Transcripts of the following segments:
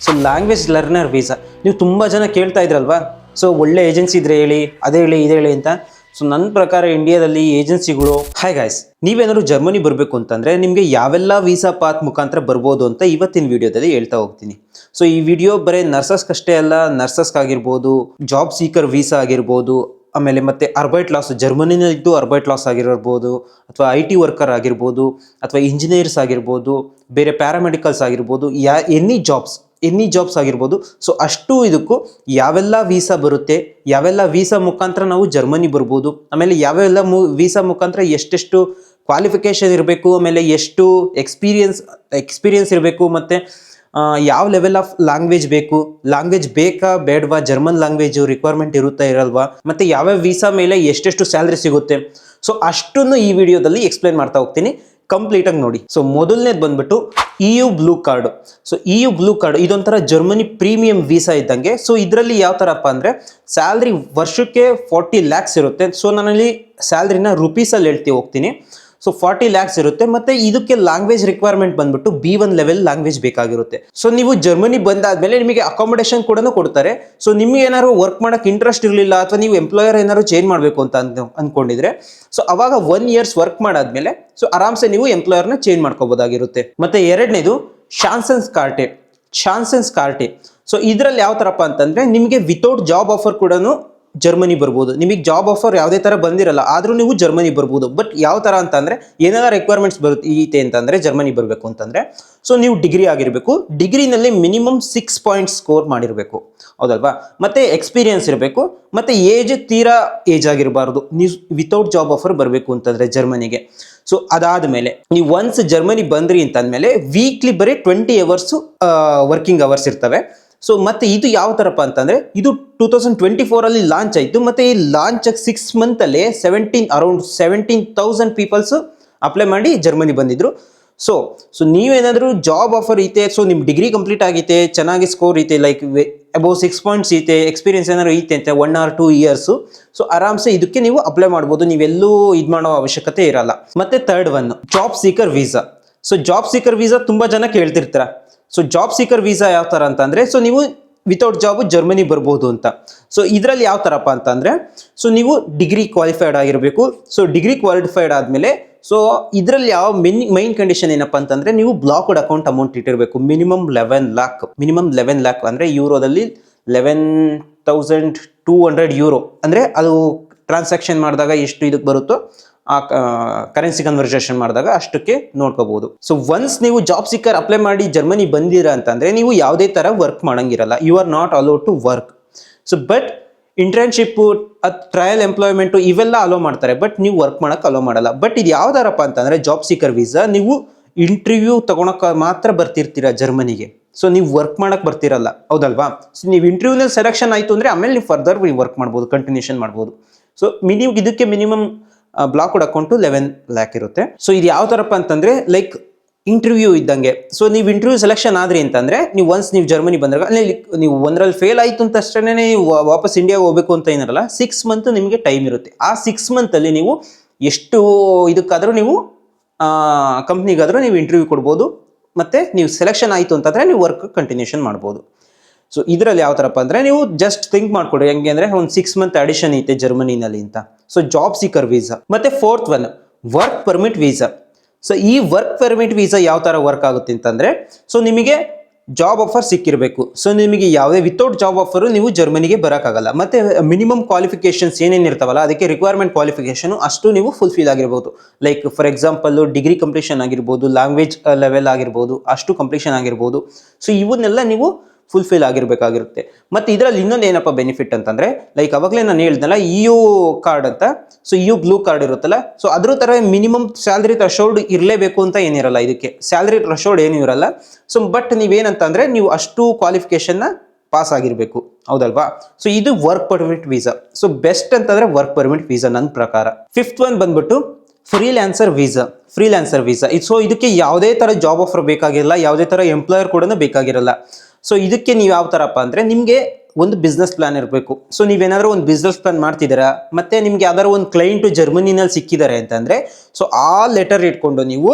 So language learner visa ನೀವು ತುಂಬ ಜನ ಕೇಳ್ತಾ ಇದ್ರಲ್ವಾ, ಸೊ ಒಳ್ಳೆ ಏಜೆನ್ಸಿ ಇದ್ರೆ ಹೇಳಿ, ಅದೇ ಹೇಳಿ ಇದೇ ಹೇಳಿ ಅಂತ. ಸೊ ನನ್ನ ಪ್ರಕಾರ ಇಂಡಿಯಾದಲ್ಲಿ ಏಜೆನ್ಸಿಗಳು, ಹಾಯ್ ಗಾಯ್ಸ್, ನೀವೇನಾದ್ರು ಜರ್ಮನಿ ಬರಬೇಕು ಅಂತಂದರೆ ನಿಮಗೆ ಯಾವೆಲ್ಲ ವೀಸಾ ಪಾತ್ ಮುಖಾಂತರ ಬರ್ಬೋದು ಅಂತ ಇವತ್ತಿನ ವಿಡಿಯೋದಲ್ಲಿ ಹೇಳ್ತಾ ಹೋಗ್ತೀನಿ. ಸೊ ಈ ವಿಡಿಯೋ ಬರೀ ನರ್ಸಸ್ಗಷ್ಟೇ ಅಲ್ಲ, ನರ್ಸಸ್ಗಾಗಿರ್ಬೋದು, ಜಾಬ್ ಸೀಕರ್ ವೀಸಾ ಆಗಿರ್ಬೋದು, ಆಮೇಲೆ ಮತ್ತೆ ಅರ್ಬೈಟ್ ಲಾಸ್, ಜರ್ಮನಿನಲ್ಲಿದ್ದು ಅರ್ಬೈಟ್ ಲಾಸ್ ಆಗಿರ್ಬೋದು, ಅಥವಾ IT ವರ್ಕರ್ ಆಗಿರ್ಬೋದು, ಅಥವಾ ಇಂಜಿನಿಯರ್ಸ್ ಆಗಿರ್ಬೋದು, ಬೇರೆ ಪ್ಯಾರಾಮೆಡಿಕಲ್ಸ್ ಆಗಿರ್ಬೋದು, ಎನಿ ಜಾಬ್ಸ್ ಆಗಿರ್ಬೋದು. ಸೊ ಅಷ್ಟು ಇದಕ್ಕೂ ಯಾವೆಲ್ಲ ವೀಸಾ ಬರುತ್ತೆ, ಯಾವೆಲ್ಲ ವೀಸಾ ಮುಖಾಂತರ ನಾವು ಜರ್ಮನಿ ಬರ್ಬೋದು, ಆಮೇಲೆ ಯಾವೆಲ್ಲ ವೀಸಾ ಮುಖಾಂತರ ಎಷ್ಟೆಷ್ಟು ಕ್ವಾಲಿಫಿಕೇಷನ್ ಇರಬೇಕು, ಆಮೇಲೆ ಎಷ್ಟು ಎಕ್ಸ್ಪೀರಿಯನ್ಸ್ ಇರಬೇಕು, ಮತ್ತು ಯಾವ ಲೆವೆಲ್ ಆಫ್ ಲ್ಯಾಂಗ್ವೇಜ್ ಬೇಕಾ ಬೇಡವಾ, ಜರ್ಮನ್ ಲ್ಯಾಂಗ್ವೇಜ್ ರಿಕ್ವೈರ್ಮೆಂಟ್ ಇರುತ್ತಾ ಇರಲ್ವಾ, ಮತ್ತು ಯಾವ್ಯಾವ ವೀಸಾ ಮೇಲೆ ಎಷ್ಟೆಷ್ಟು ಸ್ಯಾಲ್ರಿ ಸಿಗುತ್ತೆ. ಸೊ ಅಷ್ಟನ್ನು ಈ ವಿಡಿಯೋದಲ್ಲಿ ಎಕ್ಸ್ಪ್ಲೈನ್ ಮಾಡ್ತಾ ಹೋಗ್ತೀನಿ, ಕಂಪ್ಲೀಟಾಗಿ ನೋಡಿ. ಸೊ ಮೊದಲನೇದು ಬಂದ್ಬಿಟ್ಟು EU blue card. So EU blue card ಇದೊಂಥರ ಜರ್ಮನಿ ಪ್ರೀಮಿಯಂ ವೀಸಾ ಇದ್ದಂಗೆ. ಸೊ ಇದರಲ್ಲಿ ಯಾವ ಥರಪ್ಪ ಅಂದರೆ ಸ್ಯಾಲ್ರಿ ವರ್ಷಕ್ಕೆ 40 lakhs ಇರುತ್ತೆ. ಸೊ ನಾನಲ್ಲಿ ಸ್ಯಾಲ್ರಿನ ರುಪೀಸಲ್ಲಿ ಹೋಗ್ತೀನಿ. ಸೊ 40 lakhs ಇರುತ್ತೆ. ಮತ್ತು ಇದಕ್ಕೆ ಲ್ಯಾಂಗ್ವೇಜ್ ರಿಕ್ವೈರ್ಮೆಂಟ್ ಬಂದ್ಬಿಟ್ಟು B1 ಲೆವೆಲ್ ಲ್ಯಾಂಗ್ವೇಜ್ ಬೇಕಾಗಿರುತ್ತೆ. ಸೊ ನೀವು ಜರ್ಮನಿ ಬಂದಾದ್ಮೇಲೆ ನಿಮಗೆ ಅಕಾಮಿಡೇಷನ್ ಕೂಡ ಕೊಡ್ತಾರೆ. ಸೊ ನಿಮಗೆ ಏನಾದ್ರು ವರ್ಕ್ ಮಾಡೋಕ್ಕೆ ಇಂಟ್ರೆಸ್ಟ್ ಇರಲಿಲ್ಲ, ಅಥವಾ ನೀವು ಎಂಪ್ಲಾಯರ್ ಏನಾದ್ರು ಚೇಂಜ್ ಮಾಡಬೇಕು ಅಂತ ಅಂದ್ಕೊಂಡಿದ್ರೆ, ಸೊ ಅವಾಗ 1 years ವರ್ಕ್ ಮಾಡಾದ್ಮೇಲೆ ಸೊ ಆರಾಮ್ಸೆ ನೀವು ಎಂಪ್ಲಾಯರ್ನ ಚೇಂಜ್ ಮಾಡ್ಕೋಬೋದಾಗಿರುತ್ತೆ. ಮತ್ತೆ ಎರಡನೇದು ಚಾನ್ಸಸ್ ಕಾರ್ಟೆ. ಸೊ ಇದರಲ್ಲಿ ಯಾವ ಥರಪ್ಪ ಅಂತಂದರೆ ನಿಮಗೆ ವಿತೌಟ್ ಜಾಬ್ ಆಫರ್ ಕೂಡ ಜರ್ಮನಿ ಬರ್ಬೋದು. ನಿಮಗೆ ಜಾಬ್ ಆಫರ್ ಯಾವುದೇ ಥರ ಬಂದಿರಲ್ಲ, ಆದರೂ ನೀವು ಜರ್ಮನಿ ಬರ್ಬೋದು. ಬಟ್ ಯಾವ ಥರ ಅಂತಂದರೆ ಏನೆಲ್ಲ ರಿಕ್ವೈರ್ಮೆಂಟ್ಸ್ ಬರುತ್ತೆ ಅಂತಂದರೆ ಜರ್ಮನಿ ಬರಬೇಕು ಅಂತಂದರೆ, ಸೊ ನೀವು ಡಿಗ್ರಿ ಆಗಿರಬೇಕು, ಡಿಗ್ರಿನಲ್ಲಿ ಮಿನಿಮಮ್ 6 ಪಾಯಿಂಟ್ಸ್ ಸ್ಕೋರ್ ಮಾಡಿರಬೇಕು, ಹೌದಲ್ವಾ. ಮತ್ತು ಎಕ್ಸ್ಪೀರಿಯನ್ಸ್ ಇರಬೇಕು, ಮತ್ತು ತೀರಾ ಏಜ್ ಆಗಿರಬಾರ್ದು ನೀವು ವಿತೌಟ್ ಜಾಬ್ ಆಫರ್ ಬರಬೇಕು ಅಂತಂದರೆ ಜರ್ಮನಿಗೆ. ಸೊ ಅದಾದಮೇಲೆ ನೀವು ಒನ್ಸ್ ಜರ್ಮನಿ ಬಂದ್ರಿ ಅಂತಂದಮೇಲೆ ವೀಕ್ಲಿ ಬರೀ 20 hours ವರ್ಕಿಂಗ್ ಅವರ್ಸ್ ಇರ್ತವೆ. ಸೊ ಮತ್ತೆ ಇದು ಯಾವ ಥರಪ್ಪ ಅಂತಂದರೆ ಇದು 2024 ಲಾಂಚ್ ಆಯಿತು. ಮತ್ತು ಈ ಲಾಂಚ್ 6 monthಲ್ಲಿ ಅರೌಂಡ್ 17,000 ಪೀಪಲ್ಸು ಅಪ್ಲೈ ಮಾಡಿ ಜರ್ಮನಿ ಬಂದಿದ್ರು. ಸೊ ನೀವೇನಾದರೂ ಜಾಬ್ ಆಫರ್ ಐತೆ, ಸೊ ನಿಮ್ಮ ಡಿಗ್ರಿ ಕಂಪ್ಲೀಟ್ ಆಗೈತೆ, ಚೆನ್ನಾಗಿ ಸ್ಕೋರ್ ಐತೆ, ಲೈಕ್ ಅಬೌವ್ 6 points ಐತೆ, ಎಕ್ಸ್ಪೀರಿಯನ್ಸ್ ಏನಾದ್ರು ಐತೆ ಅಂತ 1 or 2 years, ಸೊ ಆರಾಮ್ಸೆ ಇದಕ್ಕೆ ನೀವು ಅಪ್ಲೈ ಮಾಡ್ಬೋದು, ನೀವೆಲ್ಲೂ ಇದು ಮಾಡೋ ಅವಶ್ಯಕತೆ ಇರಲ್ಲ. ಮತ್ತೆ third one job seeker visa. So job seeker visa ತುಂಬ ಜನ ಕೇಳ್ತಿರ್ತೀರ. ಸೊ ಜಾಬ್ ಸೀಕರ್ ವೀಸಾ ಯಾವ ಥರ ಅಂತಂದರೆ, ಸೊ ನೀವು ವಿತೌಟ್ ಜಾಬ್ ಜರ್ಮನಿ ಬರ್ಬೋದು ಅಂತ. ಸೊ ಇದರಲ್ಲಿ ಯಾವ ಥರಪ್ಪ ಅಂತಂದರೆ, ಸೊ ನೀವು ಡಿಗ್ರಿ ಕ್ವಾಲಿಫೈಡ್ ಆಗಿರಬೇಕು. ಸೊ ಡಿಗ್ರಿ ಕ್ವಾಲಿಫೈಡ್ ಆದಮೇಲೆ ಸೊ ಇದರಲ್ಲಿ ಯಾವ ಮೈನ್ ಕಂಡೀಷನ್ ಏನಪ್ಪ ಅಂತಂದರೆ ನೀವು ಬ್ಲಾಕ್ಡ್ ಅಕೌಂಟ್ ಅಮೌಂಟ್ ಇಟ್ಟಿರಬೇಕು. ಮಿನಿಮಮ್ 11 lakh ಅಂದರೆ ಯೂರೋದಲ್ಲಿ 11,200 euro, ಅಂದರೆ ಅದು ಟ್ರಾನ್ಸಾಕ್ಷನ್ ಮಾಡಿದಾಗ ಎಷ್ಟು ಇದಕ್ಕೆ ಬರುತ್ತೋ ಆ ಕರೆನ್ಸಿ ಕನ್ವರ್ಸೇಷನ್ ಮಾಡಿದಾಗ ಅಷ್ಟಕ್ಕೆ ನೋಡ್ಕೋಬಹುದು. ಸೊ ಒನ್ಸ್ ನೀವು ಜಾಬ್ ಸಿಕ್ಕರ್ ಅಪ್ಲೈ ಮಾಡಿ ಜರ್ಮನಿ ಬಂದಿರ ಅಂತಂದರೆ ನೀವು ಯಾವುದೇ ಥರ ವರ್ಕ್ ಮಾಡೋಂಗಿರಲ್ಲ, you are not allowed to work. So but internship, trial employment ಇವೆಲ್ಲ ಅಲೋ ಮಾಡ್ತಾರೆ, ಬಟ್ ನೀವು ವರ್ಕ್ ಮಾಡೋಕ್ಕೆ ಅಲೋ ಮಾಡಲ್ಲ. ಬಟ್ ಇದು ಯಾವ್ದಾರಪ್ಪ ಅಂತಂದರೆ ಜಾಬ್ ಸೀಕರ್ ವೀಸಾ, ನೀವು ಇಂಟರ್ವ್ಯೂ ತೊಗೊಳಕ್ಕೆ ಮಾತ್ರ ಬರ್ತಿರ್ತೀರ ಜರ್ಮನಿಗೆ. ಸೊ ನೀವು ವರ್ಕ್ ಮಾಡೋಕ್ಕೆ ಬರ್ತಿರಲ್ಲ, ಹೌದಲ್ವಾ. ಸೊ ನೀವು ಇಂಟರ್ವ್ಯೂನಲ್ಲಿ ಸೆಲೆಕ್ಷನ್ ಆಯಿತು ಅಂದರೆ ಆಮೇಲೆ ನೀವು ಫರ್ದರ್ ವರ್ಕ್ ಮಾಡ್ಬೋದು, ಕಂಟಿನ್ಯೂಷನ್ ಮಾಡ್ಬೋದು. ಸೊ ಇದಕ್ಕೆ ಮಿನಿಮಮ್ ಬ್ಲಾಕ್ಡ್ ಅಕೌಂಟು 11 lakh ಇರುತ್ತೆ. ಸೊ ಇದು ಯಾವ ಥರಪ್ಪ ಅಂತಂದರೆ ಲೈಕ್ ಇಂಟರ್ವ್ಯೂ ಇದ್ದಂಗೆ. ಸೊ ನೀವು ಇಂಟರ್ವ್ಯೂ ಸೆಲೆಕ್ಷನ್ ಆದ್ರಿ ಅಂತಂದರೆ ನೀವು ಒನ್ಸ್ ನೀವು ಜರ್ಮನಿ ಬಂದಾಗ ನೀವು ಒಂದರಲ್ಲಿ ಫೇಲ್ ಆಯಿತು ಅಂತ ಅಷ್ಟೇ ನೀವು ವಾಪಸ್ ಇಂಡಿಯಾಗೆ ಹೋಗಬೇಕು ಅಂತ ಏನಿರಲ್ಲ, 6 months ನಿಮಗೆ ಟೈಮ್ ಇರುತ್ತೆ. ಆ 6 monthಲ್ಲಿ ನೀವು ಎಷ್ಟು ಇದಕ್ಕಾದರೂ ನೀವು ಕಂಪ್ನಿಗಾದರೂ ನೀವು ಇಂಟರ್ವ್ಯೂ ಕೊಡ್ಬೋದು, ಮತ್ತು ನೀವು ಸೆಲೆಕ್ಷನ್ ಆಯಿತು ಅಂತಂದರೆ ನೀವು ವರ್ಕ್ ಕಂಟಿನ್ಯೂಷನ್ ಮಾಡ್ಬೋದು. ಸೊ ಇದರಲ್ಲಿ ಯಾವ ಥರಪ್ಪ ಅಂದರೆ ನೀವು ಜಸ್ಟ್ ಥಿಂಕ್ ಮಾಡ್ಕೊಡಿ, ಹೆಂಗೆ ಅಂದರೆ ಒಂದು 6 month ಅಡಿಷನ್ ಐತೆ ಜರ್ಮನಿನಲ್ಲಿ ಅಂತ. So job seeker visa. ಮತ್ತು fourth one work permit visa. So ಈ ವರ್ಕ್ ಪರ್ಮಿಟ್ ವೀಸಾ ಯಾವ ಥರ ವರ್ಕ್ ಆಗುತ್ತೆ ಅಂತಂದರೆ, ಸೊ ನಿಮಗೆ ಜಾಬ್ ಆಫರ್ ಸಿಕ್ಕಿರಬೇಕು. ಸೊ ನಿಮಗೆ ಯಾವುದೇ ವಿತೌಟ್ ಜಾಬ್ ಆಫರು ನೀವು ಜರ್ಮನಿಗೆ ಬರೋಕ್ಕಾಗಲ್ಲ. ಮತ್ತು ಮಿನಿಮಮ್ ಕ್ವಾಲಿಫಿಕೇಷನ್ಸ್ ಏನೇನು ಇರ್ತಾವಲ್ಲ ಅದಕ್ಕೆ ರಿಕ್ವೈರ್ಮೆಂಟ್ ಕ್ವಾಲಿಫಿಕೇಷನು ಅಷ್ಟು ನೀವು ಫುಲ್ಫಿಲ್ ಆಗಿರ್ಬೋದು. Like for example degree completion ಆಗಿರ್ಬೋದು, ಲ್ಯಾಂಗ್ವೇಜ್ ಲೆವೆಲ್ ಆಗಿರ್ಬೋದು, ಅಷ್ಟು ಕಂಪ್ಲೀಷನ್ ಆಗಿರ್ಬೋದು. ಸೊ ಇವನ್ನೆಲ್ಲ ನೀವು ಫುಲ್ಫಿಲ್ ಆಗಿರಬೇಕಾಗಿರುತ್ತೆ. ಮತ್ತು ಇದರಲ್ಲಿ ಇನ್ನೊಂದು ಏನಪ್ಪ ಬೆನಿಫಿಟ್ ಅಂತಂದರೆ, ಲೈಕ್ ಅವಾಗಲೇ ನಾನು ಹೇಳ್ದಲ್ಲ EU ಕಾರ್ಡ್ ಅಂತ. ಸೊ EU ಬ್ಲೂ ಕಾರ್ಡ್ ಇರುತ್ತಲ್ಲ, ಸೊ ಅದ್ರ ಥರ ಮಿನಿಮಮ್ ಸ್ಯಾಲ್ರಿ ಥ್ರೆಶೋಲ್ಡ್ ಇರಲೇಬೇಕು ಅಂತ ಏನಿರಲ್ಲ, ಇದಕ್ಕೆ ಸ್ಯಾಲ್ರಿ ಥ್ರೆಶೋಲ್ಡ್ ಏನೂ ಇರಲ್ಲ. ಸೊ ಬಟ್ ನೀವೇನಂತಂದರೆ ನೀವು ಅಷ್ಟು ಕ್ವಾಲಿಫಿಕೇಷನ್ನ ಪಾಸ್ ಆಗಿರಬೇಕು, ಹೌದಲ್ವಾ. ಸೊ ಇದು work permit visa. So best ಅಂತಂದರೆ ವರ್ಕ್ ಪರ್ಮಿಟ್ ವೀಸಾ ನನ್ನ ಪ್ರಕಾರ. ಫಿಫ್ತ್ ಒನ್ ಬಂದ್ಬಿಟ್ಟು ಫ್ರೀಲ್ಯಾನ್ಸರ್ ವೀಸಾ. ಸೊ ಇದಕ್ಕೆ ಯಾವುದೇ ಥರ ಜಾಬ್ ಆಫರ್ ಬೇಕಾಗಿರಲ್ಲ, ಯಾವುದೇ ಥರ ಎಂಪ್ಲಾಯರ್ ಕೂಡ ಬೇಕಾಗಿರಲ್ಲ. ಸೊ ಇದಕ್ಕೆ ನೀವು ಯಾವ ಥರಪ್ಪ ಅಂದರೆ ನಿಮಗೆ ಒಂದು ಬಿಸ್ನೆಸ್ ಪ್ಲಾನ್ ಇರಬೇಕು. ಸೊ ನೀವೇನಾದರೂ ಒಂದು ಬಿಸ್ನೆಸ್ ಪ್ಲಾನ್ ಮಾಡ್ತಿದ್ದೀರಾ, ಮತ್ತು ನಿಮ್ಗೆ ಯಾವ್ದಾದ್ರು ಒಂದು ಕ್ಲೈಂಟು ಜರ್ಮನಿನಲ್ಲಿ ಸಿಕ್ಕಿದ್ದಾರೆ ಅಂತಂದರೆ, ಸೊ ಆ ಲೆಟರ್ ಇಟ್ಕೊಂಡು ನೀವು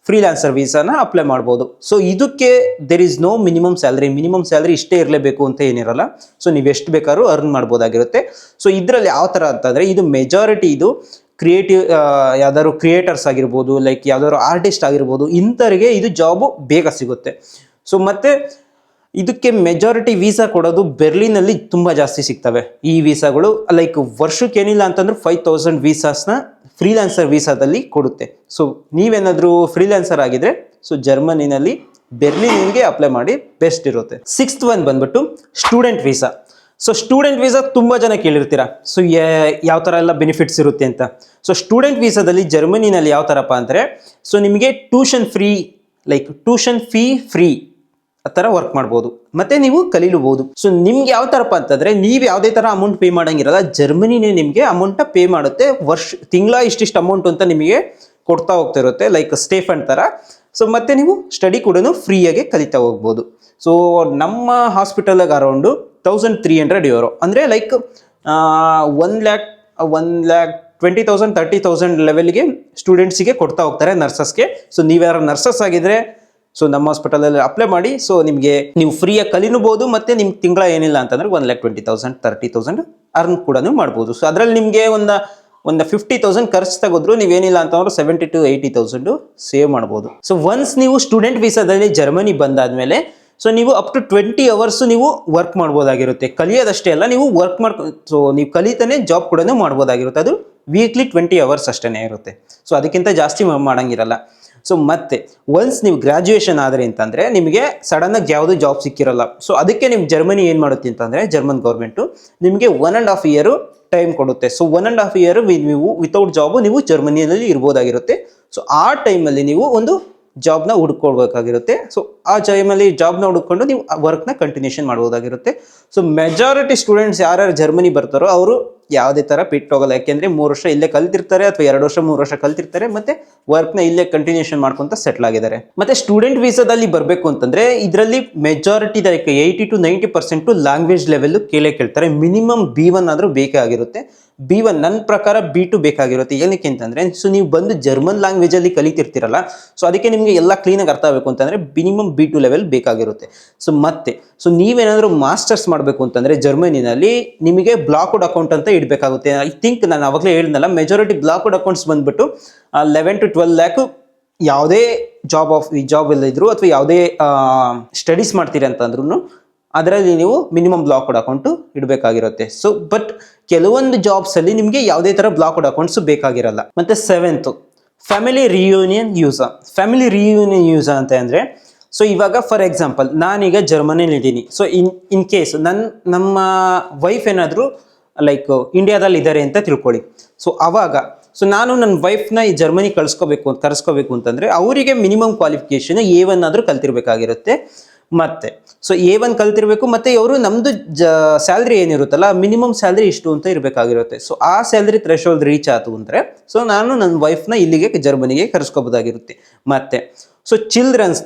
ಫ್ರೀಲಾನ್ಸರ್ ವೀಸಾನ ಅಪ್ಲೈ ಮಾಡ್ಬೋದು. ಸೊ ಇದಕ್ಕೆ there is no minimum salary ಇಷ್ಟೇ ಇರಲೇಬೇಕು ಅಂತ ಏನಿರಲ್ಲ. ಸೊ ನೀವು ಎಷ್ಟು ಬೇಕಾದ್ರೂ ಅರ್ನ್ ಮಾಡ್ಬೋದಾಗಿರುತ್ತೆ. ಸೊ ಇದರಲ್ಲಿ ಯಾವ ಥರ ಅಂತಂದರೆ, ಇದು ಮೆಜಾರಿಟಿ ಇದು ಕ್ರಿಯೇಟಿವ್ ಯಾವ್ದಾದ್ರು ಕ್ರಿಯೇಟರ್ಸ್ ಆಗಿರ್ಬೋದು, ಲೈಕ್ ಯಾವ್ದಾದ್ರು ಆರ್ಟಿಸ್ಟ್ ಆಗಿರ್ಬೋದು, ಇಂಥವ್ರಿಗೆ ಇದು ಜಾಬು ಬೇಗ ಸಿಗುತ್ತೆ. ಸೊ ಮತ್ತೆ ಇದಕ್ಕೆ ಮೆಜಾರಿಟಿ ವೀಸಾ ಕೊಡೋದು ಬೆರ್ಲಿನಲ್ಲಿ ತುಂಬ ಜಾಸ್ತಿ ಸಿಗ್ತವೆ ಈ ವೀಸಾಗಳು. ಲೈಕ್ ವರ್ಷಕ್ಕೆ ಏನಿಲ್ಲ ಅಂತಂದ್ರೆ 5000 ವೀಸಾಸ್ನ ಫ್ರೀಲಾನ್ಸರ್ ವೀಸಾದಲ್ಲಿ ಕೊಡುತ್ತೆ. ಸೊ ನೀವೇನಾದರೂ ಫ್ರೀಲಾನ್ಸರ್ ಆಗಿದ್ರೆ ಸೊ ಜರ್ಮನಿನಲ್ಲಿ ಬೆರ್ಲಿನ್ಗೆ ಅಪ್ಲೈ ಮಾಡಿ, ಬೆಸ್ಟ್ ಇರುತ್ತೆ. 6th ಒನ್ ಬಂದ್ಬಿಟ್ಟು student visa. So student visa ತುಂಬ ಜನ ಕೇಳಿರ್ತೀರಾ, ಸೊ ಯಾವ ಥರ ಎಲ್ಲ ಬೆನಿಫಿಟ್ಸ್ ಇರುತ್ತೆ ಅಂತ. ಸೊ ಸ್ಟೂಡೆಂಟ್ ವೀಸಾದಲ್ಲಿ ಜರ್ಮನಿನಲ್ಲಿ ಯಾವ ಥರಪ್ಪ ಅಂದರೆ, ಸೊ ನಿಮಗೆ ಟ್ಯೂಷನ್ ಫೀ ಫ್ರೀ ಆ ಥರ ವರ್ಕ್ ಮಾಡ್ಬೋದು, ಮತ್ತೆ ನೀವು ಕಲೀಲೂಬಹುದು. ಸೊ ನಿಮ್ಗೆ ಯಾವ ಥರಪ್ಪ ಅಂತಂದರೆ, ನೀವು ಯಾವುದೇ ಥರ ಅಮೌಂಟ್ ಪೇ ಮಾಡೋಂಗಿರಲ್ಲ, ಜರ್ಮನಿನೇ ನಿಮಗೆ ಅಮೌಂಟ ಪೇ ಮಾಡುತ್ತೆ. ತಿಂಗಳ ಇಷ್ಟಿಷ್ಟು ಅಮೌಂಟ್ ಅಂತ ನಿಮಗೆ ಕೊಡ್ತಾ ಹೋಗ್ತಾ ಇರುತ್ತೆ, ಲೈಕ್ ಸ್ಟೇ ಫಂಡ್ ಥರ. ಸೊ ಮತ್ತೆ ನೀವು ಸ್ಟಡಿ ಕೂಡ ಫ್ರೀಯಾಗಿ ಕಲಿತಾ ಹೋಗ್ಬೋದು. ಸೊ ನಮ್ಮ ಹಾಸ್ಪಿಟಲ್ಗೆ ಅರೌಂಡು 1300 ಯೂರೋ ಅಂದರೆ ಲೈಕ್ 1,20,000 30,000 ಲೆವೆಲ್ಗೆ ಸ್ಟೂಡೆಂಟ್ಸಿಗೆ ಕೊಡ್ತಾ ಹೋಗ್ತಾರೆ, ನರ್ಸಸ್ಗೆ. ಸೊ ನೀವ್ಯಾರು ನರ್ಸಸ್ ಆಗಿದ್ರೆ ಸೊ ನಮ್ಮ ಹಾಸ್ಪಿಟಲಲ್ಲಿ ಅಪ್ಲೈ ಮಾಡಿ. ಸೊ ನಿಮಗೆ ನೀವು ಫ್ರೀಯಾಗಿ ಕಲಿನಬಹುದು, ಮತ್ತೆ ನಿಮ್ಗೆ ತಿಂಗಳ ಏನಿಲ್ಲ ಅಂತಂದ್ರೆ 1,20,000 30,000 ಅರ್ನ್ ಕೂಡ ಮಾಡ್ಬೋದು. ಸೊ ಅದರಲ್ಲಿ ನಿಮಗೆ ಒಂದು 50,000 ಖರ್ಚು ತಗೋದ್ರು ನೀವೇನಿಲ್ಲ ಅಂತಂದ್ರೆ 70,000 to 80,000 ಸೇವ್ ಮಾಡ್ಬೋದು. ಸೊ ಒನ್ಸ್ ನೀವು ಸ್ಟೂಡೆಂಟ್ ವೀಸಾದಲ್ಲಿ ಜರ್ಮನಿ ಬಂದಾದ್ಮೇಲೆ ಸೊ ನೀವು ಅಪ್ ಟು 20 hours ನೀವು ವರ್ಕ್ ಮಾಡ್ಬೋದಾಗಿರುತ್ತೆ. ಕಲಿಯೋದಷ್ಟೇ ಅಲ್ಲ, ನೀವು ವರ್ಕ್ ಸೊ ನೀವು ಕಲಿತಾನೆ ಜಾಬ್ ಕೂಡ ಮಾಡ್ಬೋದಾಗಿರುತ್ತೆ. ಅದು ವೀಕ್ಲಿ 20 hours ಅಷ್ಟೇ ಇರುತ್ತೆ. ಸೊ ಅದಕ್ಕಿಂತ ಜಾಸ್ತಿ ಮಾಡೋಂಗಿರಲ್ಲ. ಸೊ ಮತ್ತೆ ಒನ್ಸ್ ನೀವು ಗ್ರಾಜ್ಯುಯೇಷನ್ ಆದರೆ ಅಂತಂದರೆ ನಿಮಗೆ ಸಡನ್ನಾಗಿ ಯಾವುದೂ ಜಾಬ್ ಸಿಕ್ಕಿರಲ್ಲ. ಸೊ ಅದಕ್ಕೆ ನಿಮ್ಮ ಜರ್ಮನಿ ಏನು ಮಾಡುತ್ತೆ ಅಂತಂದರೆ, ಜರ್ಮನ್ ಗೌರ್ಮೆಂಟು ನಿಮಗೆ 1.5 year ಟೈಮ್ ಕೊಡುತ್ತೆ. ಸೊ 1.5 year ನೀವು ವಿತೌಟ್ ಜಾಬು ನೀವು ಜರ್ಮನಿಯಲ್ಲಿ ಇರ್ಬೋದಾಗಿರುತ್ತೆ. ಸೊ ಆ ಟೈಮಲ್ಲಿ ನೀವು ಒಂದು ಜಾಬ್ನ ಹುಡ್ಕೊಳ್ಬೇಕಾಗಿರುತ್ತೆ. ಸೊ ಆ ಟೈಮಲ್ಲಿ ಜಾಬ್ನ ಹುಡ್ಕೊಂಡು ನೀವು ವರ್ಕ್ನ ಕಂಟಿನ್ಯೂಷನ್ ಮಾಡ್ಬೋದಾಗಿರುತ್ತೆ. ಸೊ ಮೆಜಾರಿಟಿ ಸ್ಟೂಡೆಂಟ್ಸ್ ಯಾರ್ಯಾರು ಜರ್ಮನಿ ಬರ್ತಾರೋ ಅವರು ಯಾವುದೇ ಥರ ಬಿಟ್ಟು ಹೋಗಲ್ಲ, ಯಾಕೆಂದರೆ 3 ವರ್ಷ ಇಲ್ಲೇ ಕಲ್ತಿರ್ತಾರೆ, ಅಥವಾ 2 ವರ್ಷ 3 ವರ್ಷ ಕಲ್ತಿರ್ತಾರೆ, ಮತ್ತೆ ವರ್ಕ್ನ ಇಲ್ಲೇ ಕಂಟಿನ್ಯೂಷನ್ ಮಾಡ್ಕೊಂತ ಸೆಟ್ಲ್ ಆಗಿದ್ದಾರೆ. ಮತ್ತೆ ಸ್ಟೂಡೆಂಟ್ ವೀಸಾದಲ್ಲಿ ಬರಬೇಕು ಅಂತಂದ್ರೆ ಇದರಲ್ಲಿ ಮೆಜಾರಿಟಿ 80 to 90% ಲ್ಯಾಂಗ್ವೇಜ್ ಲೆವೆಲ್ ಕೇಳ್ತಾರೆ. ಮಿನಿಮಮ್ B1 ಆದರೂ ಬೇಕೇ ಆಗಿರುತ್ತೆ. B1 ನನ್ನ ಪ್ರಕಾರ B2 ಬೇಕಾಗಿರುತ್ತೆ. ಏನಕ್ಕೆ ಅಂತಂದ್ರೆ, ಸೊ ನೀವು ಬಂದು ಜರ್ಮನ್ ಲ್ಯಾಂಗ್ವೇಜ್ ಅಲ್ಲಿ ಕಲಿತಿರ್ತೀರಲ್ಲ, ಸೊ ಅದಕ್ಕೆ ನಿಮಗೆ ಎಲ್ಲ ಕ್ಲೀನಾಗಿ ಅರ್ಥ ಆಗಬೇಕು ಅಂತಂದ್ರೆ ಮಿನಿಮಮ್ B2 ಲೆವೆಲ್ ಬೇಕಾಗಿರುತ್ತೆ. ಸೊ ನೀವೇನಾದರೂ ಮಾಸ್ಟರ್ಸ್ ಮಾಡಬೇಕು ಅಂತಂದ್ರೆ ಜರ್ಮನಿನಲ್ಲಿ ನಿಮಗೆ ಬ್ಲಾಕ್ಡ್ ಅಕೌಂಟ್ ಅಂತ ಇಡಬೇಕಾಗುತ್ತೆ. ಐ ಥಿಂಕ್ ನಾನು ಅವಾಗಲೇ ಹೇಳಿದ್ನಲ್ಲ, ಮೆಜಾರಿಟಿ ಬ್ಲಾಕ್ಡ್ ಅಕೌಂಟ್ಸ್ ಬಂದ್ಬಿಟ್ಟು 11 to 12 lakh ಯಾವುದೇ ಜಾಬ್ ಎಲ್ಲ ಇದ್ರು ಅಥವಾ ಯಾವುದೇ ಸ್ಟಡೀಸ್ ಮಾಡ್ತೀರಿ ಅಂತಂದ್ರೂ ಅದರಲ್ಲಿ ನೀವು ಮಿನಿಮಮ್ ಬ್ಲಾಕ್ಡ್ ಅಕೌಂಟು ಇಡಬೇಕಾಗಿರುತ್ತೆ. ಸೊ ಬಟ್ ಕೆಲವೊಂದು ಜಾಬ್ಸಲ್ಲಿ ನಿಮಗೆ ಯಾವುದೇ ಥರ ಬ್ಲಾಕ್ಡ್ ಅಕೌಂಟ್ಸ್ ಬೇಕಾಗಿರಲ್ಲ. ಮತ್ತು 7th ಫ್ಯಾಮಿಲಿ ರಿಯೂನಿಯನ್ ಯೂಸಾ ಅಂತ ಅಂದರೆ, ಸೊ ಇವಾಗ ಫಾರ್ ಎಕ್ಸಾಂಪಲ್ ನಾನೀಗ ಜರ್ಮನಿಲಿ ಇದ್ದೀನಿ. ಸೊ ಇನ್ ಕೇಸ್ ನಮ್ಮ ವೈಫ್ ಏನಾದರೂ ಲೈಕ್ ಇಂಡಿಯಾದಲ್ಲಿ ಇದ್ದಾರೆ ಅಂತ ತಿಳ್ಕೊಳ್ಳಿ. ಸೊ ಅವಾಗ ನಾನು ನನ್ನ ವೈಫ್ನ ಈ ಜರ್ಮನಿ ಕರೆಸ್ಕೋಬೇಕು ಅಂತಂದರೆ ಅವರಿಗೆ ಮಿನಿಮಮ್ ಕ್ವಾಲಿಫಿಕೇಷನ್ A1 ಆದರೂ ಕಲ್ತಿರ್ಬೇಕಾಗಿರುತ್ತೆ. ಮತ್ತೆ ಸೊ A1 ಕಲ್ತಿರ್ಬೇಕು, ಮತ್ತೆ ಅವರು ನಮ್ಮದು ಸ್ಯಾಲ್ರಿ ಏನಿರುತ್ತಲ್ಲ ಮಿನಿಮಮ್ ಸ್ಯಾಲ್ರಿ ಇಷ್ಟು ಅಂತ ಇರಬೇಕಾಗಿರುತ್ತೆ. ಸೊ ಆ ಸ್ಯಾಲ್ರಿ ಥ್ರೆಶೋಲ್ಡ್ ರೀಚ್ ಆಯ್ತು ಅಂದರೆ ಸೊ ನಾನು ನನ್ನ ವೈಫ್ನ ಇಲ್ಲಿಗೆ ಜರ್ಮನಿಗೆ ಕರೆಸ್ಕೋಬೋದಾಗಿರುತ್ತೆ. ಮತ್ತೆ ಸೊ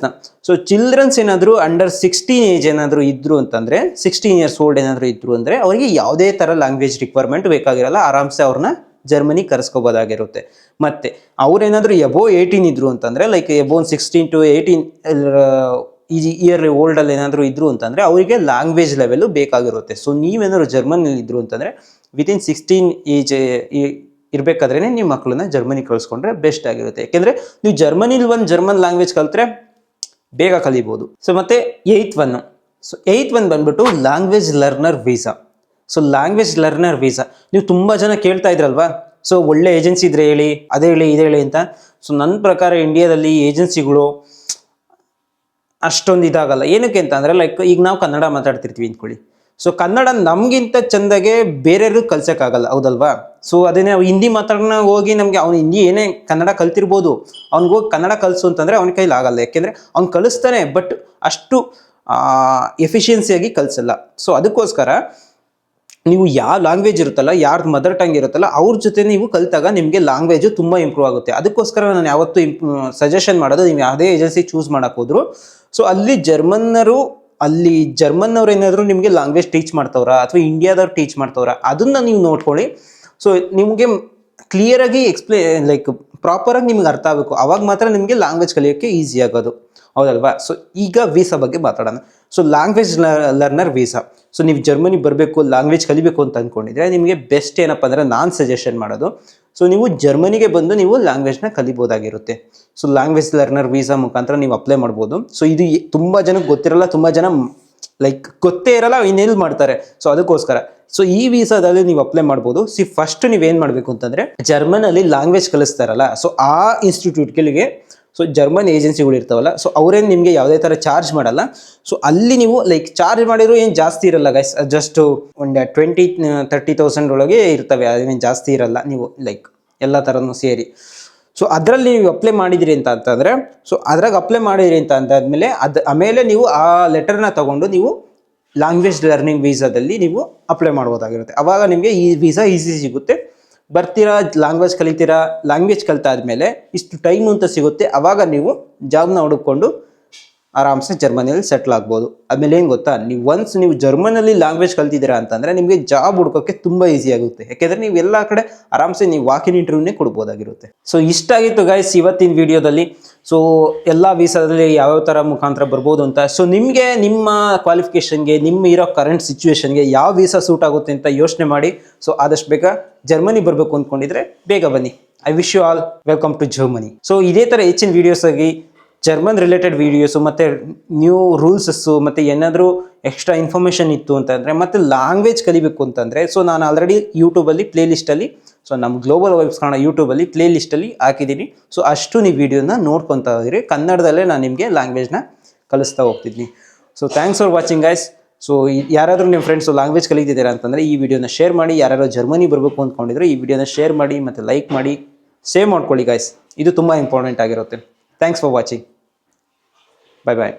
ಚಿಲ್ಡ್ರನ್ಸ್ ಏನಾದರೂ ಅಂಡರ್ 16 ಏಜ್ ಏನಾದರೂ ಇದ್ರು ಅಂತಂದರೆ, 16 years old ಏನಾದರೂ ಇದ್ರು ಅಂದರೆ ಅವರಿಗೆ ಯಾವುದೇ ಥರ ಲ್ಯಾಂಗ್ವೇಜ್ ರಿಕ್ವೈರ್ಮೆಂಟ್ ಬೇಕಾಗಿರಲ್ಲ, ಆರಾಮ್ಸೆ ಅವ್ರನ್ನ ಜರ್ಮನಿ ಕರೆಸ್ಕೋಬೋದಾಗಿರುತ್ತೆ. ಮತ್ತೆ ಅವ್ರೇನಾದರೂ ಎಬೋವ್ 18 ಇದ್ರು ಅಂತಂದರೆ, ಲೈಕ್ ಎಬೋವ್ 16 to 18 ಇಯರ್ ಓಲ್ಡಲ್ಲಿ ಏನಾದರೂ ಇದ್ರು ಅಂತಂದರೆ ಅವರಿಗೆ ಲ್ಯಾಂಗ್ವೇಜ್ ಲೆವೆಲು ಬೇಕಾಗಿರುತ್ತೆ. ಸೊ ನೀವೇನಾದ್ರು ಜರ್ಮನಿಲಿ ಇದ್ರು ಅಂತಂದರೆ ವಿತಿನ್ 16 ಏಜ್ ಇರಬೇಕಾದ್ರೆ ನಿಮ್ಮ ಮಕ್ಕಳನ್ನ ಜರ್ಮನಿ ಕಳಿಸ್ಕೊಂಡ್ರೆ ಬೆಸ್ಟ್ ಆಗಿರುತ್ತೆ. ಯಾಕೆಂದರೆ ನೀವು ಜರ್ಮನಿಲಿ ಜರ್ಮನ್ ಲ್ಯಾಂಗ್ವೇಜ್ ಕಲಿತ್ರೆ ಬೇಗ ಕಲಿಬೋದು. ಸೊ ಮತ್ತೆ 8th ಒನ್ ಬಂದ್ಬಿಟ್ಟು language learner visa. So language learner visa ನೀವು ತುಂಬ ಜನ ಕೇಳ್ತಾ ಇದ್ರಲ್ವಾ, ಸೊ ಒಳ್ಳೆ ಏಜೆನ್ಸಿ ಇದ್ರೆ ಹೇಳಿ, ಅದೇ ಹೇಳಿ ಇದೇ ಹೇಳಿ ಅಂತ. ಸೊ ನನ್ನ ಪ್ರಕಾರ ಇಂಡಿಯಾದಲ್ಲಿ ಏಜೆನ್ಸಿಗಳು ಅಷ್ಟೊಂದು ಇದಾಗಲ್ಲ. ಏನಕ್ಕೆ ಅಂತ ಅಂದರೆ, ಲೈಕ್ ಈಗ ನಾವು ಕನ್ನಡ ಮಾತಾಡ್ತಿರ್ತೀವಿ ಅಂದ್ಕೊಳ್ಳಿ, ಸೊ ಕನ್ನಡ ನಮಗಿಂತ ಚೆಂದಾಗೆ ಬೇರೆಯವ್ರು ಕಲ್ಸೋಕ್ಕಾಗಲ್ಲ, ಹೌದಲ್ವಾ? ಸೊ ಅದೇನೇ ಹಿಂದಿ ಮಾತಾಡೋಣ ಹೋಗಿ ನಮಗೆ ಅವ್ನು ಹಿಂದಿ ಏನೇ ಕನ್ನಡ ಕಲ್ತಿರ್ಬೋದು, ಅವ್ನಿಗೋಗಿ ಕನ್ನಡ ಕಲಿಸು ಅಂತಂದರೆ ಅವ್ನ ಕೈಲಿ ಆಗಲ್ಲ. ಯಾಕೆಂದರೆ ಅವ್ನು ಕಲಿಸ್ತಾನೆ, ಬಟ್ ಅಷ್ಟು ಎಫಿಷಿಯನ್ಸಿಯಾಗಿ ಕಲಿಸಲ್ಲ. ಸೊ ಅದಕ್ಕೋಸ್ಕರ ನೀವು ಯಾವ ಲ್ಯಾಂಗ್ವೇಜ್ ಇರುತ್ತಲ್ಲ, ಯಾರ್ದು ಮದರ್ ಟಂಗ್ ಇರುತ್ತಲ್ಲ ಅವ್ರ ಜೊತೆ ನೀವು ಕಲಿತಾಗ ನಿಮಗೆ ಲ್ಯಾಂಗ್ವೇಜು ತುಂಬ ಇಂಪ್ರೂವ್ ಆಗುತ್ತೆ. ಅದಕ್ಕೋಸ್ಕರ ನಾನು ಯಾವತ್ತೂ ಸಜೆಷನ್ ಮಾಡೋದು, ನೀವು ಯಾವುದೇ ಏಜೆನ್ಸಿ ಚೂಸ್ ಮಾಡೋಕೆ ಹೋದ್ರು ಸೊ ಅಲ್ಲಿ ಜರ್ಮನ್ನವ್ರು ಏನಾದರೂ ನಿಮಗೆ ಲ್ಯಾಂಗ್ವೇಜ್ ಟೀಚ್ ಮಾಡ್ತವ್ರಾ ಅಥವಾ ಇಂಡಿಯಾದವ್ರು ಟೀಚ್ ಮಾಡ್ತವ್ರಾ ಅದನ್ನು ನೀವು ನೋಡ್ಕೊಳ್ಳಿ. ಸೊ ನಿಮಗೆ ಕ್ಲಿಯರಾಗಿ ಲೈಕ್ ಪ್ರಾಪರಾಗಿ ನಿಮ್ಗೆ ಅರ್ಥ ಆಗಬೇಕು, ಅವಾಗ ಮಾತ್ರ ನಿಮಗೆ ಲ್ಯಾಂಗ್ವೇಜ್ ಕಲಿಯೋಕ್ಕೆ ಈಸಿ ಆಗೋದು, ಹೌದಲ್ವಾ? ಸೊ ಈಗ ವೀಸಾ ಬಗ್ಗೆ ಮಾತಾಡೋಣ. So language learner visa. So ನೀವು ಜರ್ಮನಿ ಬರಬೇಕು, ಲ್ಯಾಂಗ್ವೇಜ್ ಕಲಿಬೇಕು ಅಂತ ಅಂದ್ಕೊಂಡಿದ್ರೆ ನಿಮಗೆ ಬೆಸ್ಟ್ ಏನಪ್ಪ ಅಂದರೆ ನಾನು ಸಜೆಷನ್ ಮಾಡೋದು, ಸೊ ನೀವು ಜರ್ಮನಿಗೆ ಬಂದು ನೀವು ಲ್ಯಾಂಗ್ವೇಜ್ನ ಕಲಿಬೋದಾಗಿರುತ್ತೆ. ಸೊ ಲ್ಯಾಂಗ್ವೇಜ್ ಲರ್ನರ್ ವೀಸಾ ಮುಖಾಂತರ ನೀವು ಅಪ್ಲೈ ಮಾಡ್ಬೋದು. ಸೊ ಇದು ತುಂಬ ಜನಕ್ಕೆ ಗೊತ್ತಿರಲ್ಲ, ತುಂಬ ಜನ ಲೈಕ್ ಗೊತ್ತೇ ಇರಲ್ಲ, ಇನ್ನೆಲ್ಲಿ ಮಾಡ್ತಾರೆ. ಸೊ ಅದಕ್ಕೋಸ್ಕರ ಸೊ ಈ ವೀಸಾದಲ್ಲಿ ನೀವು ಅಪ್ಲೈ ಮಾಡ್ಬೋದು. ಫಸ್ಟ್ ನೀವೇನು ಮಾಡಬೇಕು ಅಂತಂದರೆ, ಜರ್ಮನಲ್ಲಿ ಲ್ಯಾಂಗ್ವೇಜ್ ಕಲಿಸ್ತಾರಲ್ಲ, ಸೊ ಆ ಇನ್ಸ್ಟಿಟ್ಯೂಟ್ಗಳಿಗೆ, ಸೊ ಜರ್ಮನ್ ಏಜೆನ್ಸಿಗಳು ಇರ್ತಾವಲ್ಲ, ಸೊ ಅವರೇನು ನಿಮಗೆ ಯಾವುದೇ ಥರ ಚಾರ್ಜ್ ಮಾಡಲ್ಲ. ಸೊ ಅಲ್ಲಿ ನೀವು ಲೈಕ್ ಚಾರ್ಜ್ ಮಾಡಿದ್ರು ಏನು ಜಾಸ್ತಿ ಇರಲ್ಲ ಗೈಸ್, ಜಸ್ಟ್ ಒಂದು 20-30,000 ಒಳಗೆ ಇರ್ತವೆ, ಅದೇನು ಜಾಸ್ತಿ ಇರಲ್ಲ. ನೀವು ಲೈಕ್ ಎಲ್ಲ ಥರನೂ ಸೇರಿ ಸೊ ಅದರಲ್ಲಿ ನೀವು ಅಪ್ಲೈ ಮಾಡಿದಿರಿ ಅಂತಂದರೆ, ಸೊ ಅದ್ರಾಗ ಅಪ್ಲೈ ಮಾಡಿದಿರಿ ಅಂದಾದ್ಮೇಲೆ ಆಮೇಲೆ ನೀವು ಆ ಲೆಟರ್ನ ತೊಗೊಂಡು ನೀವು ಲ್ಯಾಂಗ್ವೇಜ್ ಲರ್ನಿಂಗ್ ವೀಸಾದಲ್ಲಿ ನೀವು ಅಪ್ಲೈ ಮಾಡ್ಬೋದಾಗಿರುತ್ತೆ. ಆವಾಗ ನಿಮಗೆ ಈ ವೀಸಾ ಈಸಿ ಸಿಗುತ್ತೆ. ಬರ್ತೀರಾ, ಲ್ಯಾಂಗ್ವೇಜ್ ಕಲಿತೀರಾ, ಲ್ಯಾಂಗ್ವೇಜ್ ಕಲಿತಾದ್ಮೇಲೆ ಇಷ್ಟು ಟೈಮ್ ಅಂತ ಸಿಗುತ್ತೆ, ಆವಾಗ ನೀವು ಜಾಬ್ನ ಹುಡುಕೊಂಡು ಆರಾಮ್ಸೆ ಜರ್ಮನಿಯಲ್ಲಿ ಸೆಟ್ಲ್ ಆಗ್ಬೋದು. ಆಮೇಲೆ ಏನು ಗೊತ್ತಾ, ನೀವು ಜರ್ಮನಲ್ಲಿ ಲ್ಯಾಂಗ್ವೇಜ್ ಕಲ್ತಿದ್ದೀರಾ ಅಂತಂದರೆ ನಿಮಗೆ ಜಾಬ್ ಹುಡ್ಕೋಕ್ಕೆ ತುಂಬ ಈಸಿ ಆಗುತ್ತೆ. ಯಾಕೆಂದರೆ ನೀವು ಎಲ್ಲ ಕಡೆ ಆರಾಮ್ಸೆ ನೀವು ವಾಕಿನ್ ಇಂಟರ್ವ್ಯೂನೇ ಕೊಡ್ಬೋದಾಗಿರುತ್ತೆ. ಸೊ ಇಷ್ಟ ಆಗಿತ್ತು ಗೈಸ್ ಇವತ್ತಿನ ವಿಡಿಯೋದಲ್ಲಿ. ಸೊ ಎಲ್ಲ ವೀಸಾದಲ್ಲಿ ಯಾವ್ಯಾವ ಥರ ಮುಖಾಂತರ ಬರ್ಬೋದು ಅಂತ. ಸೊ ನಿಮಗೆ ನಿಮ್ಮ ಕ್ವಾಲಿಫಿಕೇಷನ್ಗೆ, ನಿಮ್ಮ ಇರೋ ಕರೆಂಟ್ ಸಿಚುವೇಶನ್ಗೆ ಯಾವ ವೀಸಾ ಸೂಟ್ ಆಗುತ್ತೆ ಅಂತ ಯೋಚನೆ ಮಾಡಿ. ಸೊ ಆದಷ್ಟು ಬೇಗ ಜರ್ಮನಿ ಬರಬೇಕು ಅಂದ್ಕೊಂಡಿದ್ರೆ ಬೇಗ ಬನ್ನಿ. I wish you all welcome to Germany. So ಇದೇ ಥರ ಹೆಚ್ಚಿನ ವೀಡಿಯೋಸ್ ಆಗಿ ಜರ್ಮನ್ ರಿಲೇಟೆಡ್ ವೀಡಿಯೋಸು ಮತ್ತು ನ್ಯೂ ರೂಲ್ಸಸ್ಸು ಮತ್ತು ಏನಾದರೂ ಎಕ್ಸ್ಟ್ರಾ ಇನ್ಫಾರ್ಮೇಷನ್ ಇತ್ತು ಅಂತಂದರೆ, ಮತ್ತು ಲ್ಯಾಂಗ್ವೇಜ್ ಕಲಿಬೇಕು ಅಂತಂದರೆ, ಸೊ ನಾನು ಆಲ್ರೆಡಿ ಯೂಟ್ಯೂಬಲ್ಲಿ ಪ್ಲೇಲಿಸ್ಟಲ್ಲಿ, ಸೊ ನಮ್ಮ ಗ್ಲೋಬಲ್ ವೈಬ್ಸ್ ಕನ್ನಡ ಯೂಟ್ಯೂಬಲ್ಲಿ ಪ್ಲೇಲಿಸ್ಟಲ್ಲಿ ಹಾಕಿದ್ದೀನಿ. ಸೊ ಅಷ್ಟು ನೀವು ವೀಡಿಯೋನ ನೋಡ್ಕೊತಾ ಇರಿ. ಕನ್ನಡದಲ್ಲೇ ನಾನು ನಿಮಗೆ ಲ್ಯಾಂಗ್ವೇಜ್ನ ಕಲಿಸ್ತಾ ಹೋಗ್ತಿದ್ದೀನಿ. So thanks for watching guys. So ಯಾರಾದರೂ ನಿಮ್ಮ ಫ್ರೆಂಡ್ಸು ಲ್ಯಾಂಗ್ವೇಜ್ ಕಲಿತಿದ್ದೀರಾ ಅಂತಂದರೆ ಈ ವಿಡಿಯೋನ ಶೇರ್ ಮಾಡಿ. ಯಾರು ಜರ್ಮನಿ ಬರಬೇಕು ಅಂದ್ಕೊಂಡಿದ್ರೆ ಈ ವಿಡಿಯೋನ ಶೇರ್ ಮಾಡಿ ಮತ್ತು ಲೈಕ್ ಮಾಡಿ, ಸೇವ್ ಮಾಡ್ಕೊಳ್ಳಿ ಗೈಸ್. ಇದು ತುಂಬ ಇಂಪಾರ್ಟೆಂಟ್ ಆಗಿರುತ್ತೆ. Thanks for watching. Bye bye.